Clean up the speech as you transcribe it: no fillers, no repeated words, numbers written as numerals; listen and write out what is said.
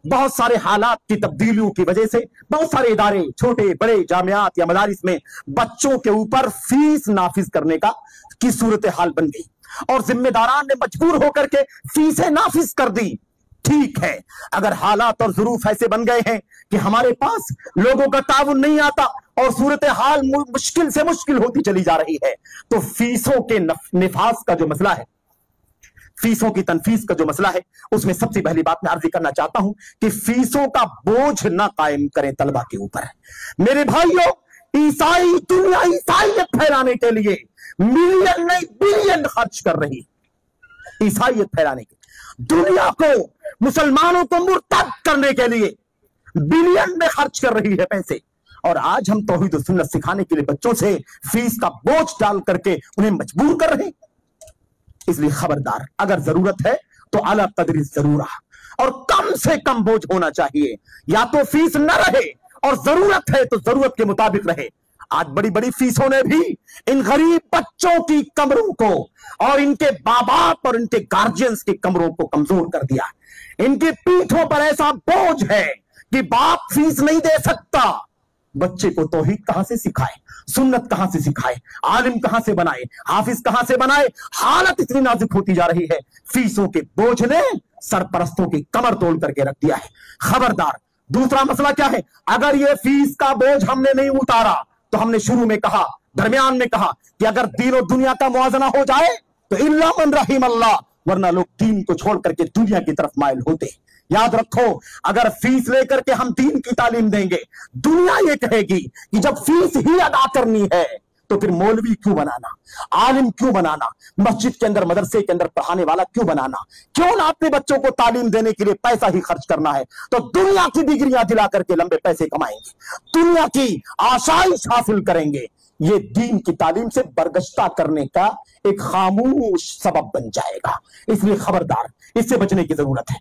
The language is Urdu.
بہت سارے حالات کی تبدیلیوں کی وجہ سے بہت سارے ادارے چھوٹے بڑے جامعات یا مدارس میں بچوں کے اوپر فیس نافذ کرنے کی صورتحال بن گئی اور ذمہ داران نے مجبور ہو کر کے فیسیں نافذ کر دی۔ ٹھیک ہے، اگر حالات اور ظروف ایسے بن گئے ہیں کہ ہمارے پاس لوگوں کا تعاون نہیں آتا اور صورتحال مشکل سے مشکل ہوتی چلی جا رہی ہے، تو فیسوں کے نفاذ کا جو مسئلہ ہے، فیسوں کی تنفیذ کا جو مسئلہ ہے، اس میں سب سے پہلی بات میں عرض کرنا چاہتا ہوں کہ فیسوں کا بوجھ نہ قائم کریں طلبہ کے اوپر۔ میرے بھائیوں، عیسائی دنیا عیسائیت پھیلانے کے لیے ملین نہیں بلین خرچ کر رہی ہے۔ عیسائیت پھیلانے کے دنیا کو، مسلمانوں کو مرتد کرنے کے لیے بلین میں خرچ کر رہی ہے پیسے، اور آج ہم توحید و سنت سکھانے کے لیے بچوں سے فیس کا بوجھ ڈال کر کے انہیں مجبور کر رہے ہیں۔ اس لیے خبردار، اگر ضرورت ہے تو اعلی قدر ضرورہ، اور کم سے کم بوجھ ہونا چاہیے، یا تو فیس نہ رہے اور ضرورت ہے تو ضرورت کے مطابق رہے۔ آج بڑی بڑی فیسوں نے بھی ان غریب بچوں کی کمروں کو اور ان کے باپ باپ اور ان کے گارجینز کی کمروں کو کمزور کر دیا۔ ان کی پیٹھوں پر ایسا بوجھ ہے کہ باپ فیس نہیں دے سکتا۔ بچے کو توحید کہاں سے سکھائے، سنت کہاں سے سکھائے، عالم کہاں سے بنائے، حافظ کہاں سے بنائے؟ حالت اتنی نازک ہوتی جا رہی ہے، فیسوں کے بوجھ نے سرپرستوں کی کمر توڑ کر کے رکھ دیا ہے۔ خبردار۔ دوسرا مسئلہ کیا ہے؟ اگر یہ فیس کا بوجھ ہم نے نہیں اتارا تو ہم نے شروع میں کہا، درمیان میں کہا کہ اگر دین و دنیا کا موازنہ ہو جائے تو الا من رحم اللہ، ورنہ لوگ دین کو چھوڑ کر کے دنیا کی طرف مائل ہوتے۔ یاد رکھو، اگر فیس لے کر کے ہم دین کی تعلیم دیں گے، دنیا یہ کہے گی کہ جب فیس ہی ادا کرنی ہے تو پھر مولوی کیوں بنانا، عالم کیوں بنانا، مسجد کے اندر مدرسے کے اندر پڑھانے والا کیوں بنانا؟ کیوں نہ اپنے بچوں کو تعلیم دینے کے لیے پیسہ ہی خرچ کرنا ہے تو دنیا کی ڈگریاں دلا کر کے لمبے پیسے کمائیں گے، دنیا کی آسائش حاصل کریں گے۔ یہ دین کی تعلیم سے برگشتہ کرنے کا ایک خاموش سبب بن جائے گا۔ اس لیے خبردار، اس سے بچنے کی ضرورت ہے۔